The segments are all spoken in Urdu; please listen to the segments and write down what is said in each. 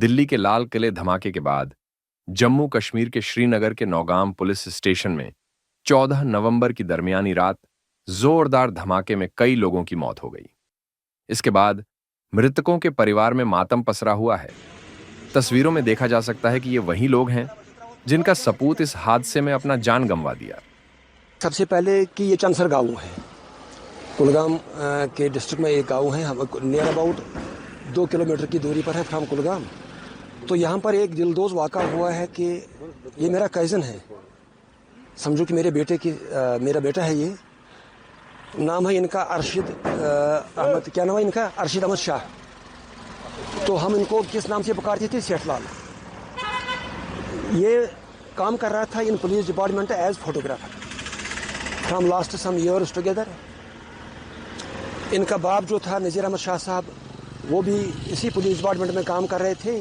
دلی کے لال قلعے دھماکے کے بعد جموں کشمیر کے شری نگر کے نوگام پولیس اسٹیشن میں 14 نومبر کی درمیانی رات زوردار دھماکے میں کئی لوگوں کی موت ہو گئی۔ اس کے بعد مرتکوں کے پریوار میں ماتم پسرا ہوا ہے۔ تصویروں میں دیکھا جا سکتا ہے کہ یہ وہی لوگ ہیں جن کا سپوت اس حادثے میں اپنا جان گنوا دیا۔ سب سے پہلے کہ یہ چنسر گاؤں ہے، کلگام کے ڈسٹرکٹ میں ایک گاؤں ہے، نیئر اباؤٹ 2 کلومیٹر کی دوری پر ہے فرام کلگام۔ تو یہاں پر ایک دلدوز واقعہ ہوا ہے کہ یہ میرا کزن ہے، سمجھو کہ میرا بیٹا ہے، یہ نام ہے ان کا ارشد احمد، کیا نام ہے ان کا؟ ارشد احمد شاہ۔ تو ہم ان کو کس نام سے پکارتے تھے؟ سیٹھ لال۔ یہ کام کر رہا تھا in police department as photographer from last some years together. ان کا باپ جو تھا نذیر احمد شاہ صاحب، وہ بھی اسی پولیس ڈپارٹمنٹ میں کام کر رہے تھے۔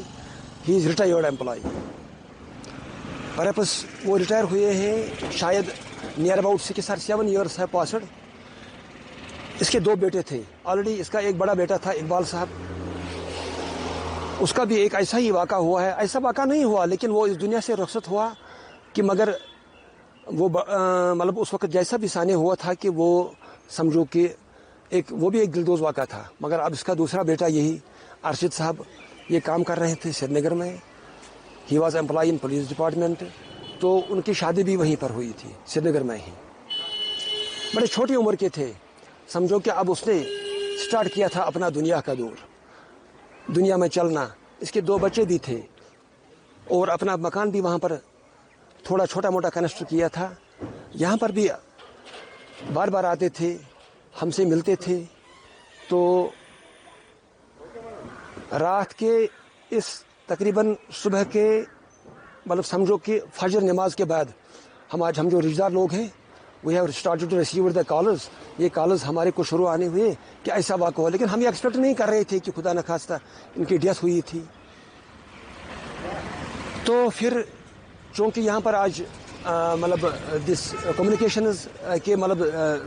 ہی از ریٹائرڈ امپلائی، پرپس وہ ریٹائر ہوئے ہیں شاید نیئر اباؤٹ 6 or 7 ایئرس ہے پاسڈ۔ اس کے 2 بیٹے تھے آلریڈی۔ اس کا ایک بڑا بیٹا تھا اقبال صاحب، اس کا بھی ایک ایسا ہی واقعہ ہوا ہے۔ ایسا واقعہ نہیں ہوا لیکن وہ اس دنیا سے رخصت ہوا کہ مگر وہ مطلب اس وقت جیسا بھی سانے ہوا تھا کہ وہ سمجھو کہ وہ بھی ایک دلدوز واقعہ تھا۔ مگر اب اس کا دوسرا بیٹا یہی ارشد صاحب یہ کام کر رہے تھے سری نگر میں۔ He was employ in police department. تو ان کی شادی بھی وہیں پر ہوئی تھی سری نگر میں ہی۔ بڑے چھوٹی عمر کے تھے، سمجھو کہ اب اس نے سٹارٹ کیا تھا اپنا دنیا کا دور، دنیا میں چلنا۔ اس کے 2 بچے بھی تھے اور اپنا مکان بھی وہاں پر تھوڑا چھوٹا موٹا کنسٹرکٹ کیا تھا۔ یہاں پر بھی بار بار آتے تھے، ہم سے ملتے تھے۔ تو رات کے اس تقریباً صبح کے مطلب سمجھو کہ فجر نماز کے بعد ہم جو رشتہ دار لوگ ہیں we have started to receive the calls. یہ کالز ہمارے کو شروع آنے ہوئے کہ ایسا واقعہ ہوا، لیکن ہم یہ ایکسپیکٹ نہیں کر رہے تھے کہ خدا نخواستہ ان کی ڈیتھ ہوئی تھی۔ تو پھر چونکہ یہاں پر آج مطلب دس کمیونیکیشنز کے مطلب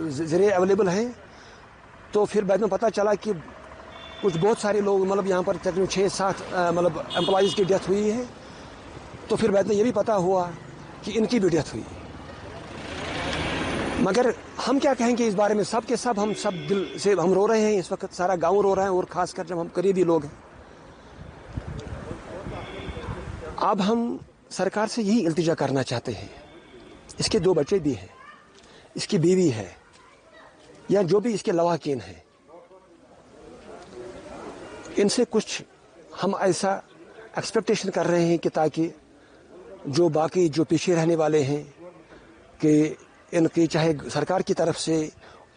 ذریعے اویلیبل ہیں، تو پھر بعد میں پتہ چلا کہ بہت سارے لوگ مطلب یہاں پر تقریباً 6-7 مطلب امپلائیز کی ڈیتھ ہوئی ہے۔ تو پھر بعد میں یہ بھی پتہ ہوا کہ ان کی بھی ڈیتھ ہوئی۔ مگر ہم کیا کہیں گے اس بارے میں؟ سب کے سب ہم سب دل سے ہم رو رہے ہیں اس وقت، سارا گاؤں رو رہا ہے، اور خاص کر جب ہم قریبی لوگ ہیں۔ اب ہم سرکار سے یہی التجا کرنا چاہتے ہیں۔ اس کے 2 بچے بھی ہیں، اس کی بیوی ہے، یا جو بھی اس کے لواحقین ہیں، ان سے کچھ ہم ایسا ایکسپیکٹیشن کر رہے ہیں کہ تاکہ جو باقی جو پیچھے رہنے والے ہیں کہ ان کی چاہے سرکار کی طرف سے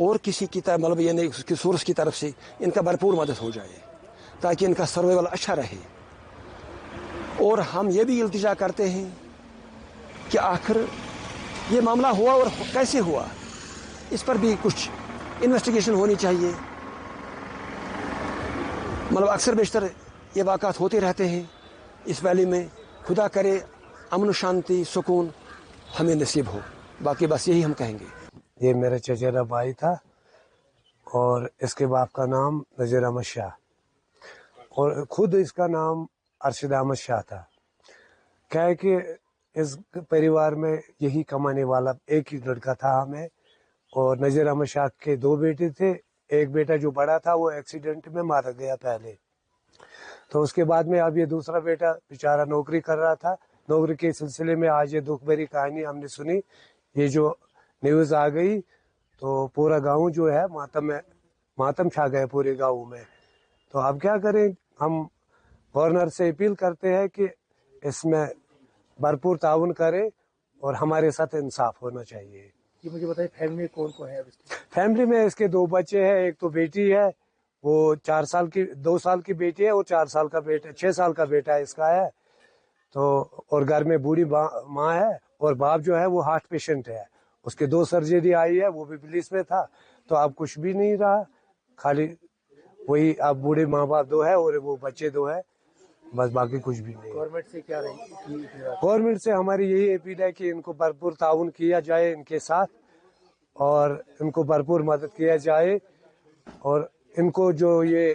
اور کسی کی طرف مطلب یعنی اس کی سورس کی طرف سے ان کا بھرپور مدد ہو جائے تاکہ ان کا سروائیول اچھا رہے۔ اور ہم یہ بھی التجا کرتے ہیں کہ آخر یہ معاملہ ہوا اور کیسے ہوا، اس پر بھی کچھ انویسٹیگیشن ہونی چاہیے۔ مطلب اکثر بیشتر یہ واقعات ہوتے رہتے ہیں اس ویلی میں۔ خدا کرے امن و شانتی سکون ہمیں نصیب ہو، باقی بس یہی ہم کہیں گے۔ یہ میرا چچیرا بھائی تھا اور اس کے باپ کا نام نذیر احمد شاہ، اور خود اس کا نام ارشد احمد شاہ تھا۔ کیا ہے کہ اس پریوار میں یہی کمانے والا ایک ہی لڑکا تھا ہمیں، اور نذیر احمد شاہ کے 2 بیٹے تھے۔ ایک بیٹا جو بڑا تھا وہ ایکسیڈنٹ میں مارا گیا پہلے، تو اس کے بعد میں اب یہ دوسرا بیٹا بیچارہ نوکری کر رہا تھا۔ نوکری کے سلسلے میں آج یہ دکھ بھری کہانی ہم نے سنی، یہ جو نیوز آ گئی تو پورا گاؤں جو ہے ماتم چھا گئے پورے گاؤں میں۔ تو اب کیا کریں، ہم گورنر سے اپیل کرتے ہیں کہ اس میں بھرپور تعاون کرے اور ہمارے ساتھ انصاف ہونا چاہیے۔ یہ مجھے بتائیں فیملی میں کون کون ہے؟ فیملی میں اس کے 2 بچے ہیں، ایک تو بیٹی ہے، وہ 2 سال کی بیٹی ہے، اور 4 سال کا بیٹا، 6 سال کا بیٹا اس کا ہے۔ تو اور گھر میں بوڑھی ماں ہے، اور باپ جو ہے وہ ہارٹ پیشنٹ ہے، اس کے 2 سرجری آئی ہے، وہ بھی پولیس میں تھا۔ تو اب کچھ بھی نہیں رہا، خالی وہی اب بوڑھے ماں باپ 2 ہے اور وہ بچے 2 ہے، بس باقی کچھ بھی نہیں۔ گورنمنٹ سے کیا رہی؟ گورنمنٹ سے ہماری یہی اپیل ہے کہ ان کو بھرپور تعاون کیا جائے ان کے ساتھ، اور ان کو بھرپور مدد کیا جائے، اور ان کو جو یہ